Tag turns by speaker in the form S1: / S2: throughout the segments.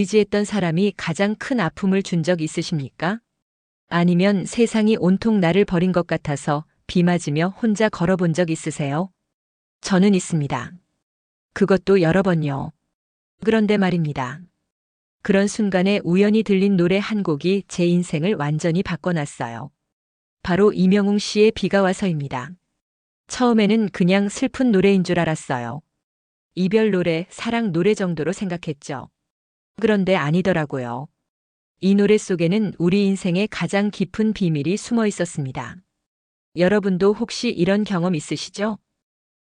S1: 의지했던 사람이 가장 큰 아픔을 준 적 있으십니까? 아니면 세상이 온통 나를 버린 것 같아서 비 맞으며 혼자 걸어본 적 있으세요? 저는 있습니다. 그것도 여러 번요. 그런데 말입니다. 그런 순간에 우연히 들린 노래 한 곡이 제 인생을 완전히 바꿔놨어요. 바로 이명웅 씨의 비가 와서입니다. 처음에는 그냥 슬픈 노래인 줄 알았어요. 이별 노래, 사랑 노래 정도로 생각했죠. 그런데 아니더라고요. 이 노래 속에는 우리 인생의 가장 깊은 비밀이 숨어 있었습니다. 여러분도 혹시 이런 경험 있으시죠?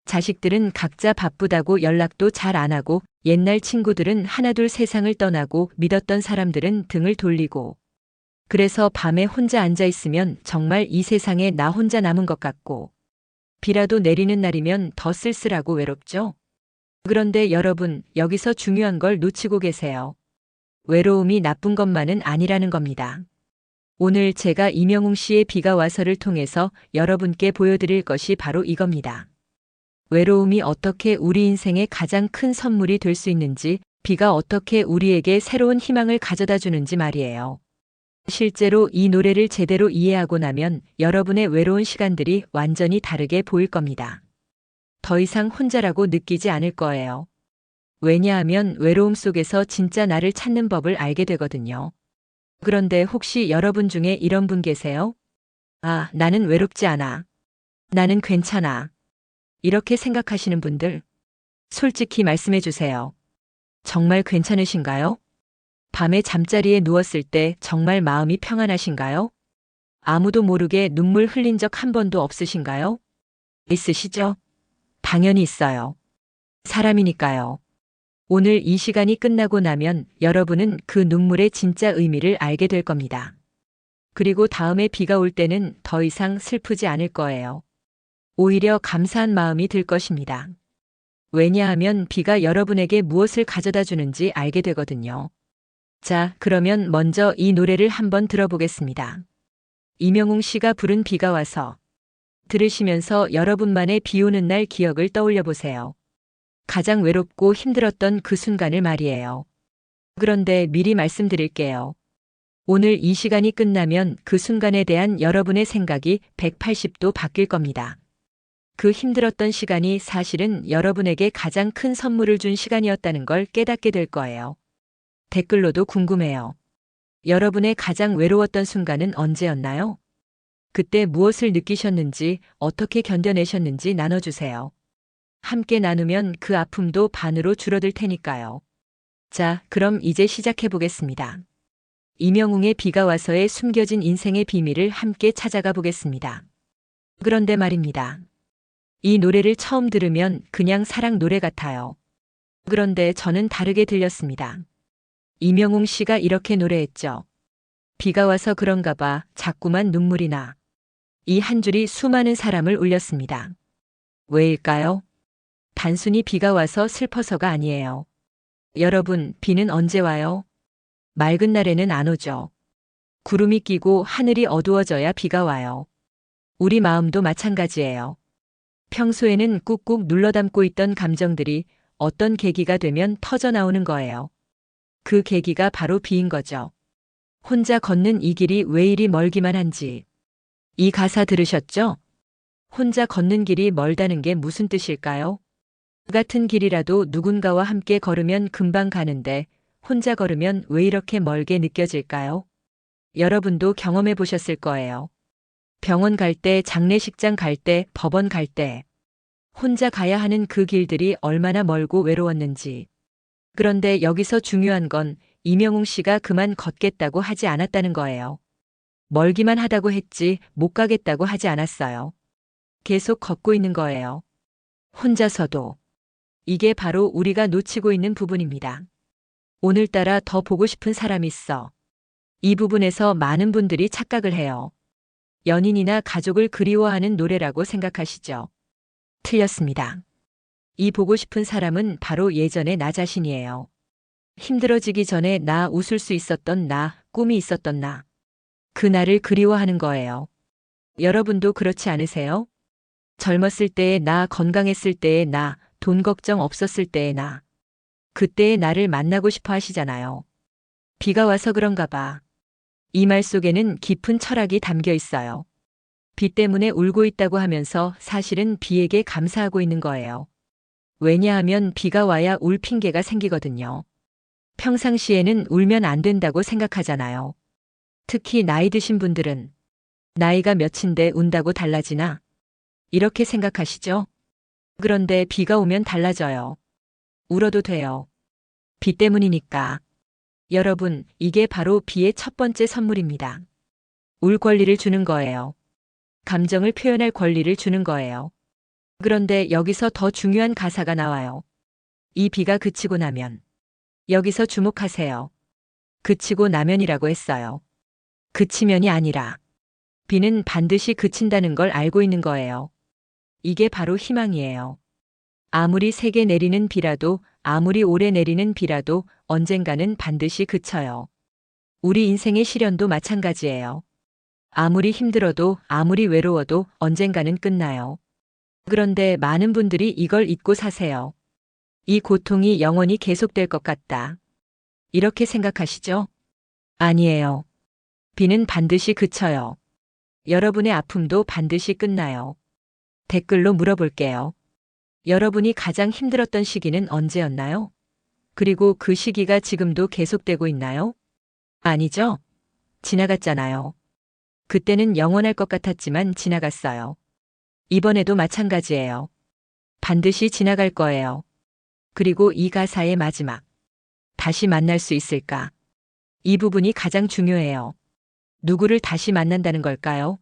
S1: 자식들은 각자 바쁘다고 연락도 잘 안 하고, 옛날 친구들은 하나둘 세상을 떠나고, 믿었던 사람들은 등을 돌리고, 그래서 밤에 혼자 앉아 있으면 정말 이 세상에 나 혼자 남은 것 같고, 비라도 내리는 날이면 더 쓸쓸하고 외롭죠? 그런데 여러분, 여기서 중요한 걸 놓치고 계세요. 외로움이 나쁜 것만은 아니라는 겁니다. 오늘 제가 이명웅 씨의 비가 와서를 통해서 여러분께 보여드릴 것이 바로 이겁니다. 외로움이 어떻게 우리 인생의 가장 큰 선물이 될 수 있는지, 비가 어떻게 우리에게 새로운 희망을 가져다 주는지 말이에요. 실제로 이 노래를 제대로 이해하고 나면 여러분의 외로운 시간들이 완전히 다르게 보일 겁니다. 더 이상 혼자라고 느끼지 않을 거예요. 왜냐하면 외로움 속에서 진짜 나를 찾는 법을 알게 되거든요. 그런데 혹시 여러분 중에 이런 분 계세요? 아, 나는 외롭지 않아. 나는 괜찮아. 이렇게 생각하시는 분들, 솔직히 말씀해 주세요. 정말 괜찮으신가요? 밤에 잠자리에 누웠을 때 정말 마음이 평안하신가요? 아무도 모르게 눈물 흘린 적 한 번도 없으신가요? 있으시죠? 당연히 있어요. 사람이니까요. 오늘 이 시간이 끝나고 나면 여러분은 그 눈물의 진짜 의미를 알게 될 겁니다. 그리고 다음에 비가 올 때는 더 이상 슬프지 않을 거예요. 오히려 감사한 마음이 들 것입니다. 왜냐하면 비가 여러분에게 무엇을 가져다 주는지 알게 되거든요. 자, 그러면 먼저 이 노래를 한번 들어보겠습니다. 이명웅 씨가 부른 비가 와서. 들으시면서 여러분만의 비 오는 날 기억을 떠올려 보세요. 가장 외롭고 힘들었던 그 순간을 말이에요. 그런데 미리 말씀드릴게요. 오늘 이 시간이 끝나면 그 순간에 대한 여러분의 생각이 180도 바뀔 겁니다. 그 힘들었던 시간이 사실은 여러분에게 가장 큰 선물을 준 시간이었다는 걸 깨닫게 될 거예요. 댓글로도 궁금해요. 여러분의 가장 외로웠던 순간은 언제였나요? 그때 무엇을 느끼셨는지, 어떻게 견뎌내셨는지 나눠주세요. 함께 나누면 그 아픔도 반으로 줄어들 테니까요. 자, 그럼 이제 시작해 보겠습니다. 이명웅의 비가 와서의 숨겨진 인생의 비밀을 함께 찾아가 보겠습니다. 그런데 말입니다. 이 노래를 처음 들으면 그냥 사랑 노래 같아요. 그런데 저는 다르게 들렸습니다. 이명웅 씨가 이렇게 노래했죠. 비가 와서 그런가 봐 자꾸만 눈물이 나. 이 한 줄이 수많은 사람을 울렸습니다. 왜일까요? 단순히 비가 와서 슬퍼서가 아니에요. 여러분, 비는 언제 와요? 맑은 날에는 안 오죠. 구름이 끼고 하늘이 어두워져야 비가 와요. 우리 마음도 마찬가지예요. 평소에는 꾹꾹 눌러 담고 있던 감정들이 어떤 계기가 되면 터져 나오는 거예요. 그 계기가 바로 비인 거죠. 혼자 걷는 이 길이 왜 이리 멀기만 한지. 이 가사 들으셨죠? 혼자 걷는 길이 멀다는 게 무슨 뜻일까요? 같은 길이라도 누군가와 함께 걸으면 금방 가는데 혼자 걸으면 왜 이렇게 멀게 느껴질까요? 여러분도 경험해 보셨을 거예요. 병원 갈 때, 장례식장 갈 때, 법원 갈 때. 혼자 가야 하는 그 길들이 얼마나 멀고 외로웠는지. 그런데 여기서 중요한 건 이명웅 씨가 그만 걷겠다고 하지 않았다는 거예요. 멀기만 하다고 했지 못 가겠다고 하지 않았어요. 계속 걷고 있는 거예요. 혼자서도. 이게 바로 우리가 놓치고 있는 부분입니다. 오늘따라 더 보고 싶은 사람이 있어. 이 부분에서 많은 분들이 착각을 해요. 연인이나 가족을 그리워하는 노래라고 생각하시죠? 틀렸습니다. 이 보고 싶은 사람은 바로 예전의 나 자신이에요. 힘들어지기 전에 나, 웃을 수 있었던 나, 꿈이 있었던 나. 그 나를 그리워하는 거예요. 여러분도 그렇지 않으세요? 젊었을 때의 나, 건강했을 때의 나, 돈 걱정 없었을 때의 나. 그때의 나를 만나고 싶어 하시잖아요. 비가 와서 그런가 봐. 이 말 속에는 깊은 철학이 담겨 있어요. 비 때문에 울고 있다고 하면서 사실은 비에게 감사하고 있는 거예요. 왜냐하면 비가 와야 울 핑계가 생기거든요. 평상시에는 울면 안 된다고 생각하잖아요. 특히 나이 드신 분들은 나이가 몇인데 운다고 달라지나? 이렇게 생각하시죠? 그런데 비가 오면 달라져요. 울어도 돼요. 비 때문이니까. 여러분, 이게 바로 비의 첫 번째 선물입니다. 울 권리를 주는 거예요. 감정을 표현할 권리를 주는 거예요. 그런데 여기서 더 중요한 가사가 나와요. 이 비가 그치고 나면. 여기서 주목하세요. 그치고 나면이라고 했어요. 그치면이 아니라. 비는 반드시 그친다는 걸 알고 있는 거예요. 이게 바로 희망이에요. 아무리 세게 내리는 비라도, 아무리 오래 내리는 비라도 언젠가는 반드시 그쳐요. 우리 인생의 시련도 마찬가지예요. 아무리 힘들어도, 아무리 외로워도 언젠가는 끝나요. 그런데 많은 분들이 이걸 잊고 사세요. 이 고통이 영원히 계속될 것 같다. 이렇게 생각하시죠? 아니에요. 비는 반드시 그쳐요. 여러분의 아픔도 반드시 끝나요. 댓글로 물어볼게요. 여러분이 가장 힘들었던 시기는 언제였나요? 그리고 그 시기가 지금도 계속되고 있나요? 아니죠? 지나갔잖아요. 그때는 영원할 것 같았지만 지나갔어요. 이번에도 마찬가지예요. 반드시 지나갈 거예요. 그리고 이 가사의 마지막. 다시 만날 수 있을까? 이 부분이 가장 중요해요. 누구를 다시 만난다는 걸까요?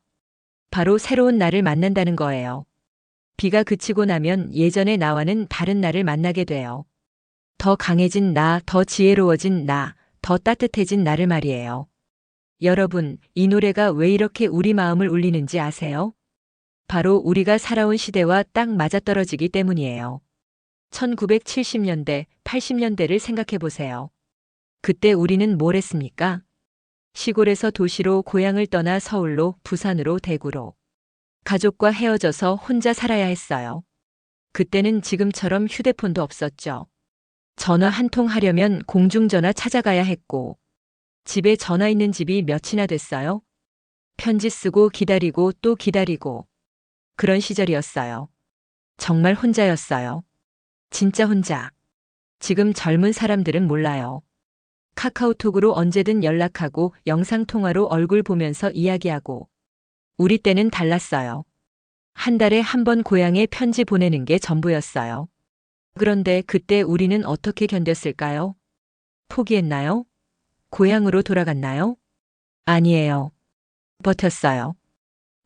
S1: 바로 새로운 나를 만난다는 거예요. 비가 그치고 나면 예전의 나와는 다른 나를 만나게 돼요. 더 강해진 나, 더 지혜로워진 나, 더 따뜻해진 나를 말이에요. 여러분, 이 노래가 왜 이렇게 우리 마음을 울리는지 아세요? 바로 우리가 살아온 시대와 딱 맞아떨어지기 때문이에요. 1970년대, 80년대를 생각해 보세요. 그때 우리는 뭘 했습니까? 시골에서 도시로 고향을 떠나 서울로, 부산으로, 대구로. 가족과 헤어져서 혼자 살아야 했어요. 그때는 지금처럼 휴대폰도 없었죠. 전화 한 통 하려면 공중전화 찾아가야 했고, 집에 전화 있는 집이 몇이나 됐어요? 편지 쓰고 기다리고 또 기다리고. 그런 시절이었어요. 정말 혼자였어요. 진짜 혼자. 지금 젊은 사람들은 몰라요. 카카오톡으로 언제든 연락하고 영상통화로 얼굴 보면서 이야기하고. 우리 때는 달랐어요. 한 달에 한 번 고향에 편지 보내는 게 전부였어요. 그런데 그때 우리는 어떻게 견뎠을까요? 포기했나요? 고향으로 돌아갔나요? 아니에요. 버텼어요.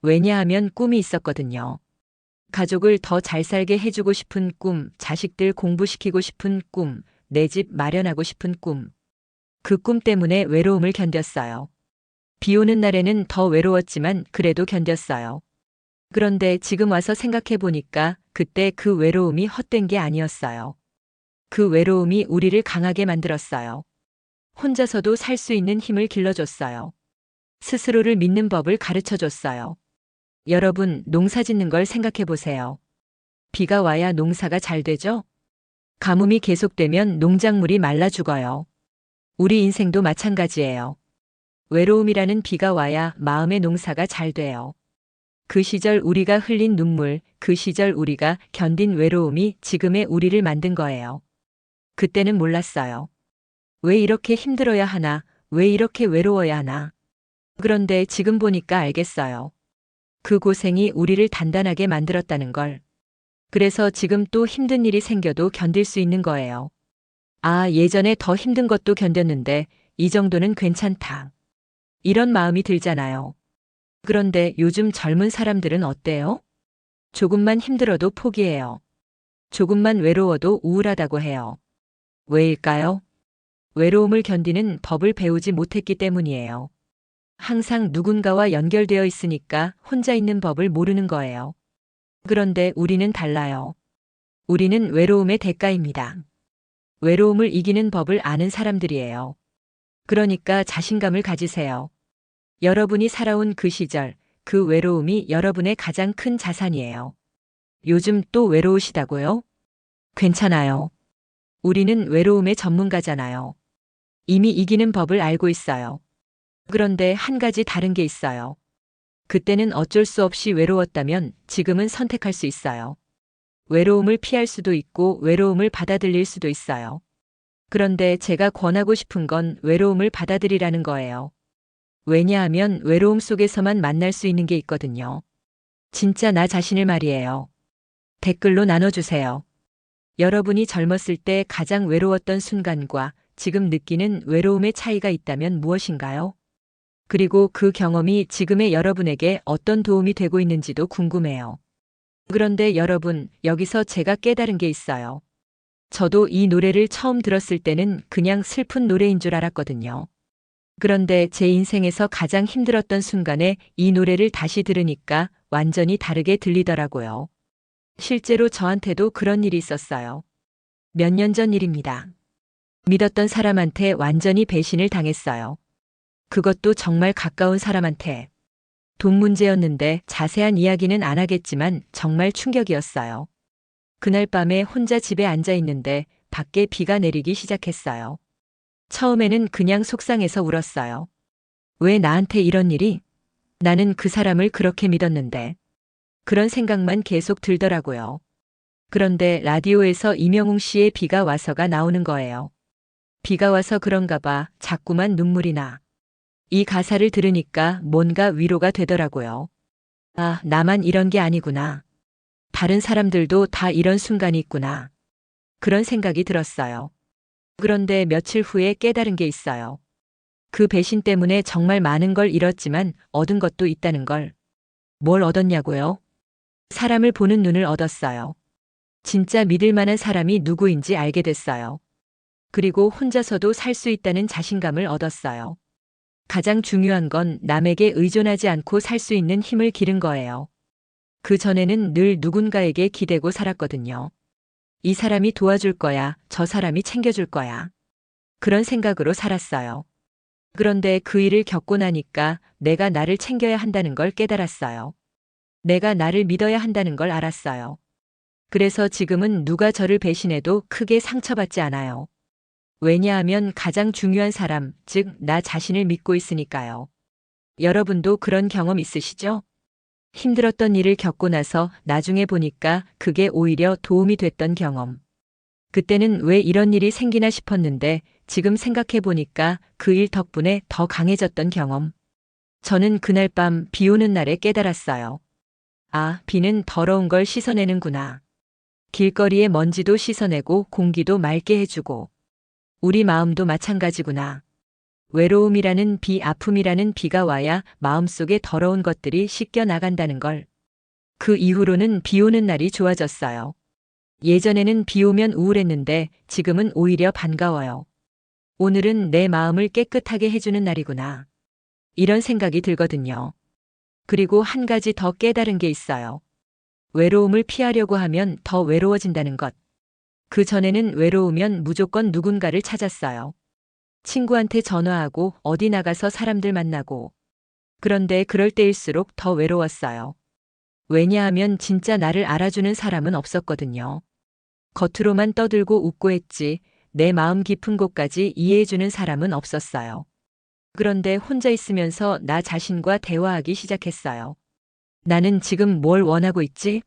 S1: 왜냐하면 꿈이 있었거든요. 가족을 더 잘 살게 해주고 싶은 꿈, 자식들 공부시키고 싶은 꿈, 내 집 마련하고 싶은 꿈. 그 꿈 때문에 외로움을 견뎠어요. 비 오는 날에는 더 외로웠지만 그래도 견뎠어요. 그런데 지금 와서 생각해 보니까 그때 그 외로움이 헛된 게 아니었어요. 그 외로움이 우리를 강하게 만들었어요. 혼자서도 살 수 있는 힘을 길러줬어요. 스스로를 믿는 법을 가르쳐 줬어요. 여러분, 농사 짓는 걸 생각해 보세요. 비가 와야 농사가 잘 되죠? 가뭄이 계속되면 농작물이 말라 죽어요. 우리 인생도 마찬가지예요. 외로움이라는 비가 와야 마음의 농사가 잘 돼요. 그 시절 우리가 흘린 눈물, 그 시절 우리가 견딘 외로움이 지금의 우리를 만든 거예요. 그때는 몰랐어요. 왜 이렇게 힘들어야 하나, 왜 이렇게 외로워야 하나. 그런데 지금 보니까 알겠어요. 그 고생이 우리를 단단하게 만들었다는 걸. 그래서 지금 또 힘든 일이 생겨도 견딜 수 있는 거예요. 아, 예전에 더 힘든 것도 견뎠는데 이 정도는 괜찮다. 이런 마음이 들잖아요. 그런데 요즘 젊은 사람들은 어때요? 조금만 힘들어도 포기해요. 조금만 외로워도 우울하다고 해요. 왜일까요? 외로움을 견디는 법을 배우지 못했기 때문이에요. 항상 누군가와 연결되어 있으니까 혼자 있는 법을 모르는 거예요. 그런데 우리는 달라요. 우리는 외로움의 대가입니다. 외로움을 이기는 법을 아는 사람들이에요. 그러니까 자신감을 가지세요. 여러분이 살아온 그 시절, 그 외로움이 여러분의 가장 큰 자산이에요. 요즘 또 외로우시다고요? 괜찮아요. 우리는 외로움의 전문가잖아요. 이미 이기는 법을 알고 있어요. 그런데 한 가지 다른 게 있어요. 그때는 어쩔 수 없이 외로웠다면 지금은 선택할 수 있어요. 외로움을 피할 수도 있고 외로움을 받아들일 수도 있어요. 그런데 제가 권하고 싶은 건 외로움을 받아들이라는 거예요. 왜냐하면 외로움 속에서만 만날 수 있는 게 있거든요. 진짜 나 자신을 말이에요. 댓글로 나눠주세요. 여러분이 젊었을 때 가장 외로웠던 순간과 지금 느끼는 외로움의 차이가 있다면 무엇인가요? 그리고 그 경험이 지금의 여러분에게 어떤 도움이 되고 있는지도 궁금해요. 그런데 여러분, 여기서 제가 깨달은 게 있어요. 저도 이 노래를 처음 들었을 때는 그냥 슬픈 노래인 줄 알았거든요. 그런데 제 인생에서 가장 힘들었던 순간에 이 노래를 다시 들으니까 완전히 다르게 들리더라고요. 실제로 저한테도 그런 일이 있었어요. 몇 년 전 일입니다. 믿었던 사람한테 완전히 배신을 당했어요. 그것도 정말 가까운 사람한테. 돈 문제였는데 자세한 이야기는 안 하겠지만 정말 충격이었어요. 그날 밤에 혼자 집에 앉아 있는데 밖에 비가 내리기 시작했어요. 처음에는 그냥 속상해서 울었어요. 왜 나한테 이런 일이? 나는 그 사람을 그렇게 믿었는데. 그런 생각만 계속 들더라고요. 그런데 라디오에서 이명웅 씨의 비가 와서가 나오는 거예요. 비가 와서 그런가 봐 자꾸만 눈물이 나. 이 가사를 들으니까 뭔가 위로가 되더라고요. 아, 나만 이런 게 아니구나. 다른 사람들도 다 이런 순간이 있구나. 그런 생각이 들었어요. 그런데 며칠 후에 깨달은 게 있어요. 그 배신 때문에 정말 많은 걸 잃었지만 얻은 것도 있다는 걸. 뭘 얻었냐고요? 사람을 보는 눈을 얻었어요. 진짜 믿을 만한 사람이 누구인지 알게 됐어요. 그리고 혼자서도 살 수 있다는 자신감을 얻었어요. 가장 중요한 건 남에게 의존하지 않고 살 수 있는 힘을 기른 거예요. 그 전에는 늘 누군가에게 기대고 살았거든요. 이 사람이 도와줄 거야, 저 사람이 챙겨줄 거야. 그런 생각으로 살았어요. 그런데 그 일을 겪고 나니까 내가 나를 챙겨야 한다는 걸 깨달았어요. 내가 나를 믿어야 한다는 걸 알았어요. 그래서 지금은 누가 저를 배신해도 크게 상처받지 않아요. 왜냐하면 가장 중요한 사람, 즉, 나 자신을 믿고 있으니까요. 여러분도 그런 경험 있으시죠? 힘들었던 일을 겪고 나서 나중에 보니까 그게 오히려 도움이 됐던 경험. 그때는 왜 이런 일이 생기나 싶었는데 지금 생각해 보니까 그 일 덕분에 더 강해졌던 경험. 저는 그날 밤 비 오는 날에 깨달았어요. 아, 비는 더러운 걸 씻어내는구나. 길거리의 먼지도 씻어내고 공기도 맑게 해주고. 우리 마음도 마찬가지구나. 외로움이라는 비, 아픔이라는 비가 와야 마음속에 더러운 것들이 씻겨 나간다는 걸. 그 이후로는 비 오는 날이 좋아졌어요. 예전에는 비 오면 우울했는데 지금은 오히려 반가워요. 오늘은 내 마음을 깨끗하게 해주는 날이구나. 이런 생각이 들거든요. 그리고 한 가지 더 깨달은 게 있어요. 외로움을 피하려고 하면 더 외로워진다는 것. 그 전에는 외로우면 무조건 누군가를 찾았어요. 친구한테 전화하고 어디 나가서 사람들 만나고. 그런데 그럴 때일수록 더 외로웠어요. 왜냐하면 진짜 나를 알아주는 사람은 없었거든요. 겉으로만 떠들고 웃고 했지 내 마음 깊은 곳까지 이해해주는 사람은 없었어요. 그런데 혼자 있으면서 나 자신과 대화하기 시작했어요. 나는 지금 뭘 원하고 있지?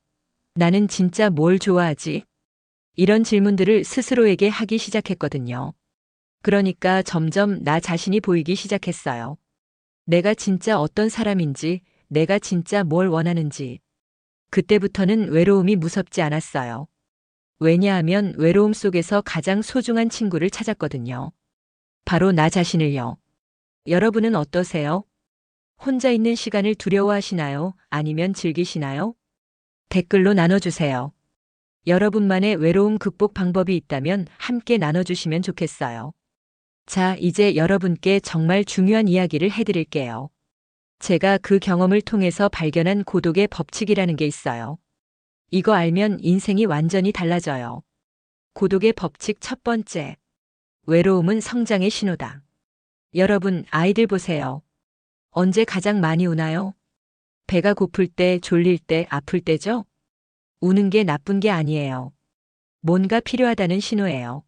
S1: 나는 진짜 뭘 좋아하지? 이런 질문들을 스스로에게 하기 시작했거든요. 그러니까 점점 나 자신이 보이기 시작했어요. 내가 진짜 어떤 사람인지, 내가 진짜 뭘 원하는지. 그때부터는 외로움이 무섭지 않았어요. 왜냐하면 외로움 속에서 가장 소중한 친구를 찾았거든요. 바로 나 자신을요. 여러분은 어떠세요? 혼자 있는 시간을 두려워하시나요? 아니면 즐기시나요? 댓글로 나눠주세요. 여러분만의 외로움 극복 방법이 있다면 함께 나눠주시면 좋겠어요. 자, 이제 여러분께 정말 중요한 이야기를 해드릴게요. 제가 그 경험을 통해서 발견한 고독의 법칙이라는 게 있어요. 이거 알면 인생이 완전히 달라져요. 고독의 법칙 첫 번째. 외로움은 성장의 신호다. 여러분, 아이들 보세요. 언제 가장 많이 우나요? 배가 고플 때, 졸릴 때, 아플 때죠? 우는 게 나쁜 게 아니에요. 뭔가 필요하다는 신호예요.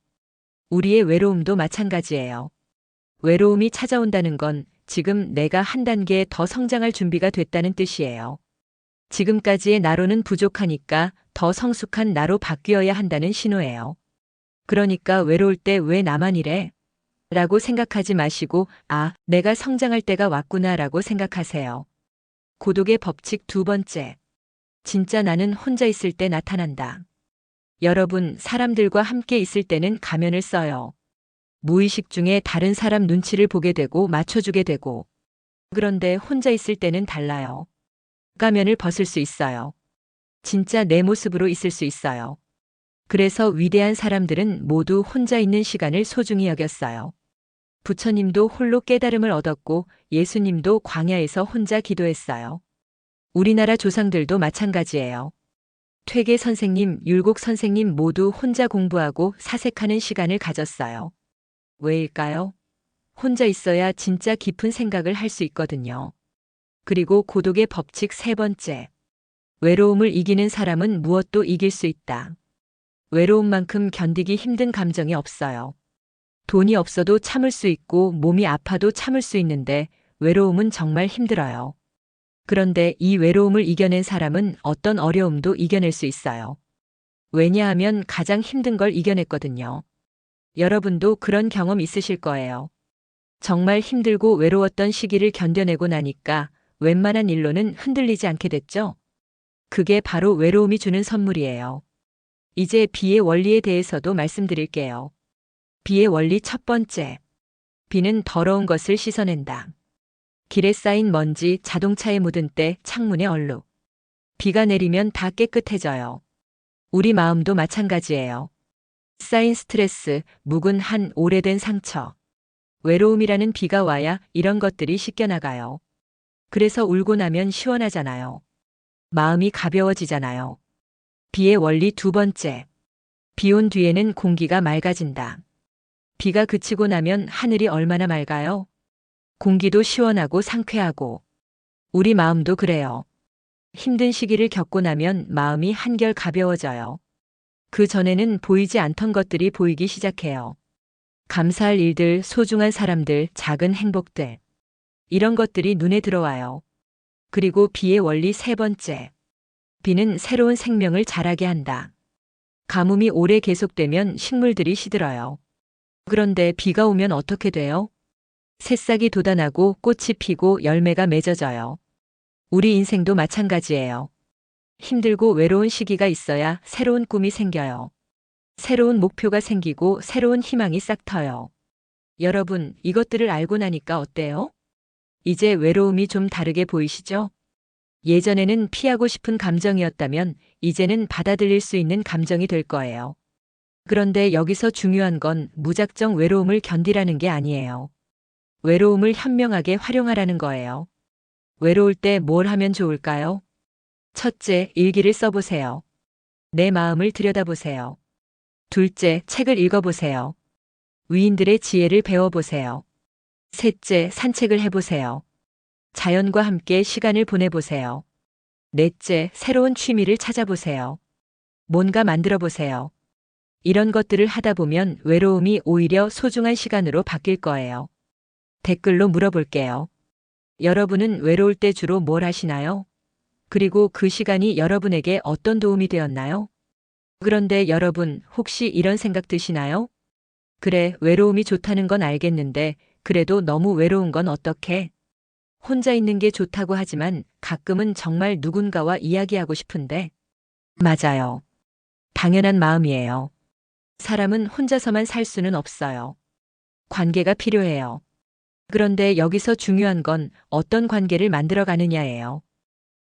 S1: 우리의 외로움도 마찬가지예요. 외로움이 찾아온다는 건 지금 내가 한 단계 더 성장할 준비가 됐다는 뜻이에요. 지금까지의 나로는 부족하니까 더 성숙한 나로 바뀌어야 한다는 신호예요. 그러니까 외로울 때 왜 나만 이래? 라고 생각하지 마시고, 아, 내가 성장할 때가 왔구나 라고 생각하세요. 고독의 법칙 두 번째. 진짜 나는 혼자 있을 때 나타난다. 여러분, 사람들과 함께 있을 때는 가면을 써요. 무의식 중에 다른 사람 눈치를 보게 되고 맞춰주게 되고. 그런데 혼자 있을 때는 달라요. 가면을 벗을 수 있어요. 진짜 내 모습으로 있을 수 있어요. 그래서 위대한 사람들은 모두 혼자 있는 시간을 소중히 여겼어요. 부처님도 홀로 깨달음을 얻었고 예수님도 광야에서 혼자 기도했어요. 우리나라 조상들도 마찬가지예요. 퇴계 선생님, 율곡 선생님 모두 혼자 공부하고 사색하는 시간을 가졌어요. 왜일까요? 혼자 있어야 진짜 깊은 생각을 할 수 있거든요. 그리고 고독의 법칙 세 번째. 외로움을 이기는 사람은 무엇도 이길 수 있다. 외로움만큼 견디기 힘든 감정이 없어요. 돈이 없어도 참을 수 있고 몸이 아파도 참을 수 있는데 외로움은 정말 힘들어요. 그런데 이 외로움을 이겨낸 사람은 어떤 어려움도 이겨낼 수 있어요. 왜냐하면 가장 힘든 걸 이겨냈거든요. 여러분도 그런 경험 있으실 거예요. 정말 힘들고 외로웠던 시기를 견뎌내고 나니까 웬만한 일로는 흔들리지 않게 됐죠? 그게 바로 외로움이 주는 선물이에요. 이제 비의 원리에 대해서도 말씀드릴게요. 비의 원리 첫 번째. 비는 더러운 것을 씻어낸다. 길에 쌓인 먼지, 자동차에 묻은 때, 창문의 얼룩. 비가 내리면 다 깨끗해져요. 우리 마음도 마찬가지예요. 쌓인 스트레스, 묵은 한 오래된 상처. 외로움이라는 비가 와야 이런 것들이 씻겨나가요. 그래서 울고 나면 시원하잖아요. 마음이 가벼워지잖아요. 비의 원리 두 번째. 비 온 뒤에는 공기가 맑아진다. 비가 그치고 나면 하늘이 얼마나 맑아요? 공기도 시원하고 상쾌하고. 우리 마음도 그래요. 힘든 시기를 겪고 나면 마음이 한결 가벼워져요. 그 전에는 보이지 않던 것들이 보이기 시작해요. 감사할 일들, 소중한 사람들, 작은 행복들. 이런 것들이 눈에 들어와요. 그리고 비의 원리 세 번째. 비는 새로운 생명을 자라게 한다. 가뭄이 오래 계속되면 식물들이 시들어요. 그런데 비가 오면 어떻게 돼요? 새싹이 돋아나고 꽃이 피고 열매가 맺어져요. 우리 인생도 마찬가지예요. 힘들고 외로운 시기가 있어야 새로운 꿈이 생겨요. 새로운 목표가 생기고 새로운 희망이 싹 터요. 여러분, 이것들을 알고 나니까 어때요? 이제 외로움이 좀 다르게 보이시죠? 예전에는 피하고 싶은 감정이었다면 이제는 받아들일 수 있는 감정이 될 거예요. 그런데 여기서 중요한 건 무작정 외로움을 견디라는 게 아니에요. 외로움을 현명하게 활용하라는 거예요. 외로울 때 뭘 하면 좋을까요? 첫째, 일기를 써보세요. 내 마음을 들여다보세요. 둘째, 책을 읽어보세요. 위인들의 지혜를 배워보세요. 셋째, 산책을 해보세요. 자연과 함께 시간을 보내보세요. 넷째, 새로운 취미를 찾아보세요. 뭔가 만들어보세요. 이런 것들을 하다 보면 외로움이 오히려 소중한 시간으로 바뀔 거예요. 댓글로 물어볼게요. 여러분은 외로울 때 주로 뭘 하시나요? 그리고 그 시간이 여러분에게 어떤 도움이 되었나요? 그런데 여러분, 혹시 이런 생각 드시나요? 그래, 외로움이 좋다는 건 알겠는데, 그래도 너무 외로운 건 어떡해? 혼자 있는 게 좋다고 하지만 가끔은 정말 누군가와 이야기하고 싶은데. 맞아요. 당연한 마음이에요. 사람은 혼자서만 살 수는 없어요. 관계가 필요해요. 그런데 여기서 중요한 건 어떤 관계를 만들어 가느냐예요.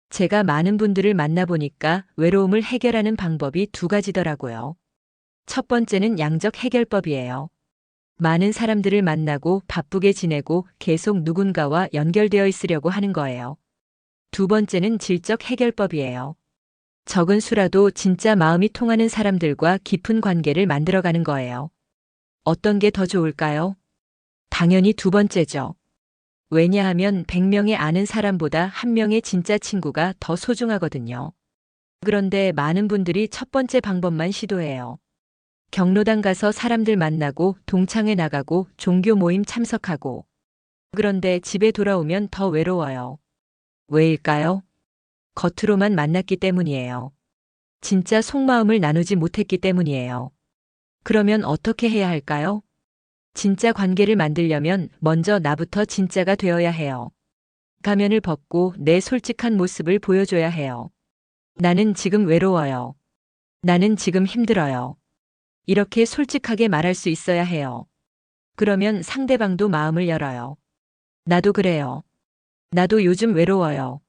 S1: 제가 많은 분들을 만나보니까 외로움을 해결하는 방법이 두 가지더라고요. 첫 번째는 양적 해결법이에요. 많은 사람들을 만나고 바쁘게 지내고 계속 누군가와 연결되어 있으려고 하는 거예요. 두 번째는 질적 해결법이에요. 적은 수라도 진짜 마음이 통하는 사람들과 깊은 관계를 만들어가는 거예요. 어떤 게 더 좋을까요? 당연히 두 번째죠. 왜냐하면 100명의 아는 사람보다 한 명의 진짜 친구가 더 소중하거든요. 그런데 많은 분들이 첫 번째 방법만 시도해요. 경로당 가서 사람들 만나고 동창회 나가고 종교 모임 참석하고. 그런데 집에 돌아오면 더 외로워요. 왜일까요? 겉으로만 만났기 때문이에요. 진짜 속마음을 나누지 못했기 때문이에요. 그러면 어떻게 해야 할까요? 진짜 관계를 만들려면 먼저 나부터 진짜가 되어야 해요. 가면을 벗고 내 솔직한 모습을 보여줘야 해요. 나는 지금 외로워요. 나는 지금 힘들어요. 이렇게 솔직하게 말할 수 있어야 해요. 그러면 상대방도 마음을 열어요. 나도 그래요. 나도 요즘 외로워요.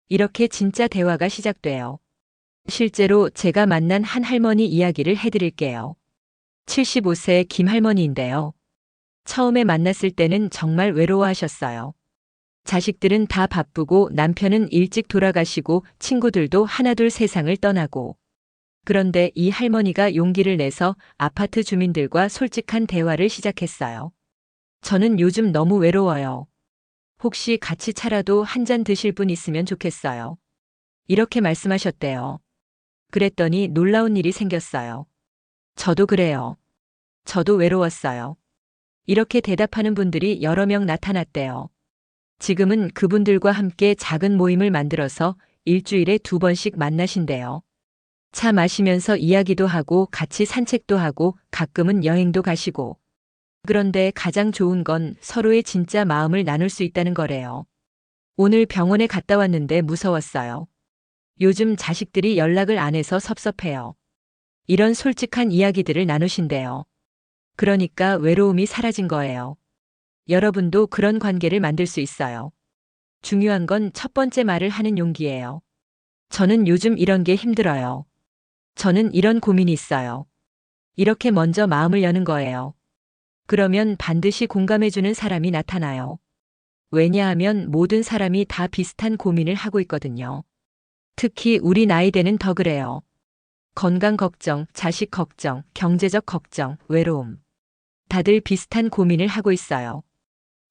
S1: 이렇게 진짜 대화가 시작돼요. 실제로 제가 만난 한 할머니 이야기를 해드릴게요. 75세 김 할머니인데요. 처음에 만났을 때는 정말 외로워하셨어요. 자식들은 다 바쁘고 남편은 일찍 돌아가시고 친구들도 하나둘 세상을 떠나고. 그런데 이 할머니가 용기를 내서 아파트 주민들과 솔직한 대화를 시작했어요. 저는 요즘 너무 외로워요. 혹시 같이 차라도 한 잔 드실 분 있으면 좋겠어요. 이렇게 말씀하셨대요. 그랬더니 놀라운 일이 생겼어요. 저도 그래요. 저도 외로웠어요. 이렇게 대답하는 분들이 여러 명 나타났대요. 지금은 그분들과 함께 작은 모임을 만들어서 일주일에 2번씩 만나신대요. 차 마시면서 이야기도 하고 같이 산책도 하고 가끔은 여행도 가시고. 그런데 가장 좋은 건 서로의 진짜 마음을 나눌 수 있다는 거래요. 오늘 병원에 갔다 왔는데 무서웠어요. 요즘 자식들이 연락을 안 해서 섭섭해요. 이런 솔직한 이야기들을 나누신대요. 그러니까 외로움이 사라진 거예요. 여러분도 그런 관계를 만들 수 있어요. 중요한 건 첫 번째 말을 하는 용기예요. 저는 요즘 이런 게 힘들어요. 저는 이런 고민이 있어요. 이렇게 먼저 마음을 여는 거예요. 그러면 반드시 공감해주는 사람이 나타나요. 왜냐하면 모든 사람이 다 비슷한 고민을 하고 있거든요. 특히 우리 나이대는 더 그래요. 건강 걱정, 자식 걱정, 경제적 걱정, 외로움. 다들 비슷한 고민을 하고 있어요.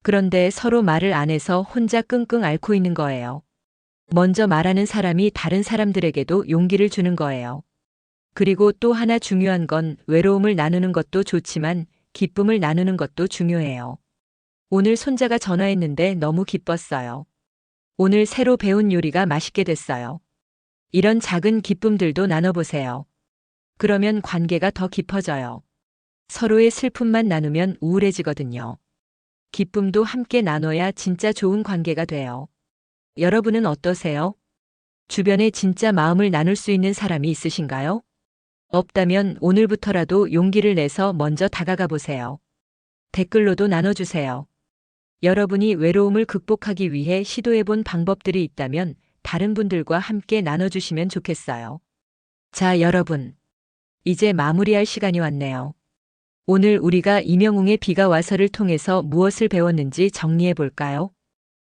S1: 그런데 서로 말을 안 해서 혼자 끙끙 앓고 있는 거예요. 먼저 말하는 사람이 다른 사람들에게도 용기를 주는 거예요. 그리고 또 하나 중요한 건 외로움을 나누는 것도 좋지만 기쁨을 나누는 것도 중요해요. 오늘 손자가 전화했는데 너무 기뻤어요. 오늘 새로 배운 요리가 맛있게 됐어요. 이런 작은 기쁨들도 나눠보세요. 그러면 관계가 더 깊어져요. 서로의 슬픔만 나누면 우울해지거든요. 기쁨도 함께 나눠야 진짜 좋은 관계가 돼요. 여러분은 어떠세요? 주변에 진짜 마음을 나눌 수 있는 사람이 있으신가요? 없다면 오늘부터라도 용기를 내서 먼저 다가가 보세요. 댓글로도 나눠주세요. 여러분이 외로움을 극복하기 위해 시도해본 방법들이 있다면 다른 분들과 함께 나눠주시면 좋겠어요. 자, 여러분. 이제 마무리할 시간이 왔네요. 오늘 우리가 임영웅의 비가 와서를 통해서 무엇을 배웠는지 정리해 볼까요?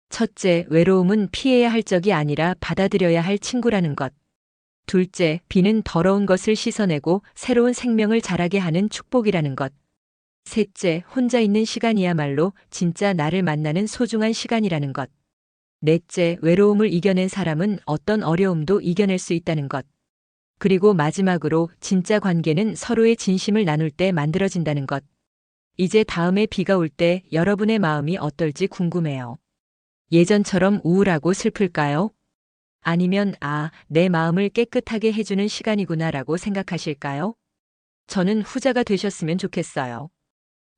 S1: 첫째, 외로움은 피해야 할 적이 아니라 받아들여야 할 친구라는 것. 둘째, 비는 더러운 것을 씻어내고 새로운 생명을 자라게 하는 축복이라는 것. 셋째, 혼자 있는 시간이야말로 진짜 나를 만나는 소중한 시간이라는 것. 넷째, 외로움을 이겨낸 사람은 어떤 어려움도 이겨낼 수 있다는 것. 그리고 마지막으로 진짜 관계는 서로의 진심을 나눌 때 만들어진다는 것. 이제 다음에 비가 올 때 여러분의 마음이 어떨지 궁금해요. 예전처럼 우울하고 슬플까요? 아니면 내 마음을 깨끗하게 해주는 시간이구나라고 생각하실까요? 저는 후자가 되셨으면 좋겠어요.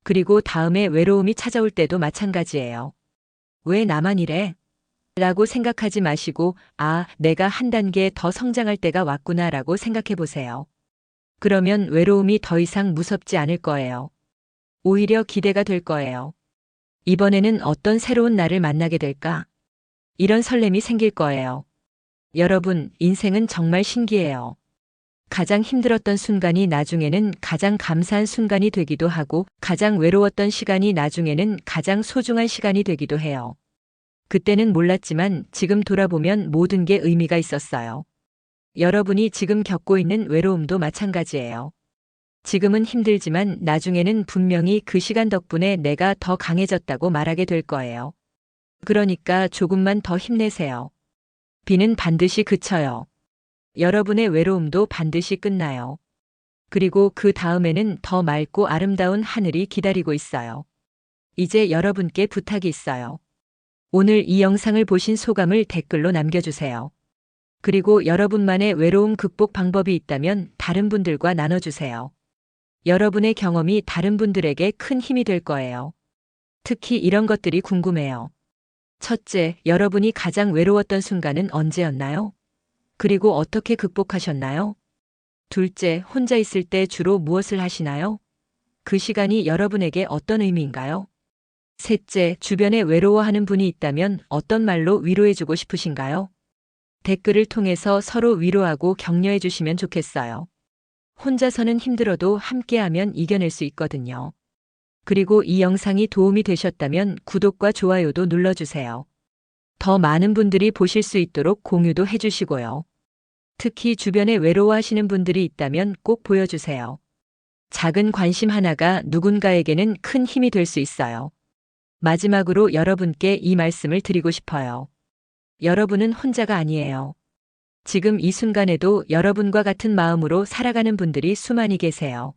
S1: 그리고 다음에 외로움이 찾아올 때도 마찬가지예요. 왜 나만 이래? 라고 생각하지 마시고, 내가 한 단계 더 성장할 때가 왔구나라고 생각해 보세요. 그러면 외로움이 더 이상 무섭지 않을 거예요. 오히려 기대가 될 거예요. 이번에는 어떤 새로운 나를 만나게 될까? 이런 설렘이 생길 거예요. 여러분, 인생은 정말 신기해요. 가장 힘들었던 순간이 나중에는 가장 감사한 순간이 되기도 하고, 가장 외로웠던 시간이 나중에는 가장 소중한 시간이 되기도 해요. 그때는 몰랐지만 지금 돌아보면 모든 게 의미가 있었어요. 여러분이 지금 겪고 있는 외로움도 마찬가지예요. 지금은 힘들지만 나중에는 분명히 그 시간 덕분에 내가 더 강해졌다고 말하게 될 거예요. 그러니까 조금만 더 힘내세요. 비는 반드시 그쳐요. 여러분의 외로움도 반드시 끝나요. 그리고 그 다음에는 더 맑고 아름다운 하늘이 기다리고 있어요. 이제 여러분께 부탁이 있어요. 오늘 이 영상을 보신 소감을 댓글로 남겨주세요. 그리고 여러분만의 외로움 극복 방법이 있다면 다른 분들과 나눠주세요. 여러분의 경험이 다른 분들에게 큰 힘이 될 거예요. 특히 이런 것들이 궁금해요. 첫째, 여러분이 가장 외로웠던 순간은 언제였나요? 그리고 어떻게 극복하셨나요? 둘째, 혼자 있을 때 주로 무엇을 하시나요? 그 시간이 여러분에게 어떤 의미인가요? 셋째, 주변에 외로워하는 분이 있다면 어떤 말로 위로해주고 싶으신가요? 댓글을 통해서 서로 위로하고 격려해 주시면 좋겠어요. 혼자서는 힘들어도 함께하면 이겨낼 수 있거든요. 그리고 이 영상이 도움이 되셨다면 구독과 좋아요도 눌러주세요. 더 많은 분들이 보실 수 있도록 공유도 해주시고요. 특히 주변에 외로워하시는 분들이 있다면 꼭 보여주세요. 작은 관심 하나가 누군가에게는 큰 힘이 될 수 있어요. 마지막으로 여러분께 이 말씀을 드리고 싶어요. 여러분은 혼자가 아니에요. 지금 이 순간에도 여러분과 같은 마음으로 살아가는 분들이 수많이 계세요.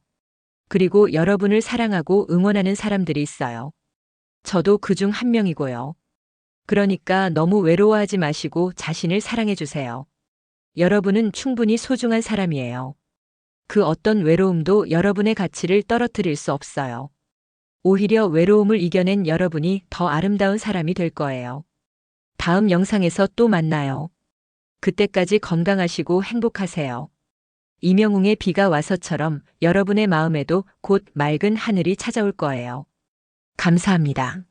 S1: 그리고 여러분을 사랑하고 응원하는 사람들이 있어요. 저도 그중 한 명이고요. 그러니까 너무 외로워하지 마시고 자신을 사랑해 주세요. 여러분은 충분히 소중한 사람이에요. 그 어떤 외로움도 여러분의 가치를 떨어뜨릴 수 없어요. 오히려 외로움을 이겨낸 여러분이 더 아름다운 사람이 될 거예요. 다음 영상에서 또 만나요. 그때까지 건강하시고 행복하세요. 이명웅의 비가 와서처럼 여러분의 마음에도 곧 맑은 하늘이 찾아올 거예요. 감사합니다.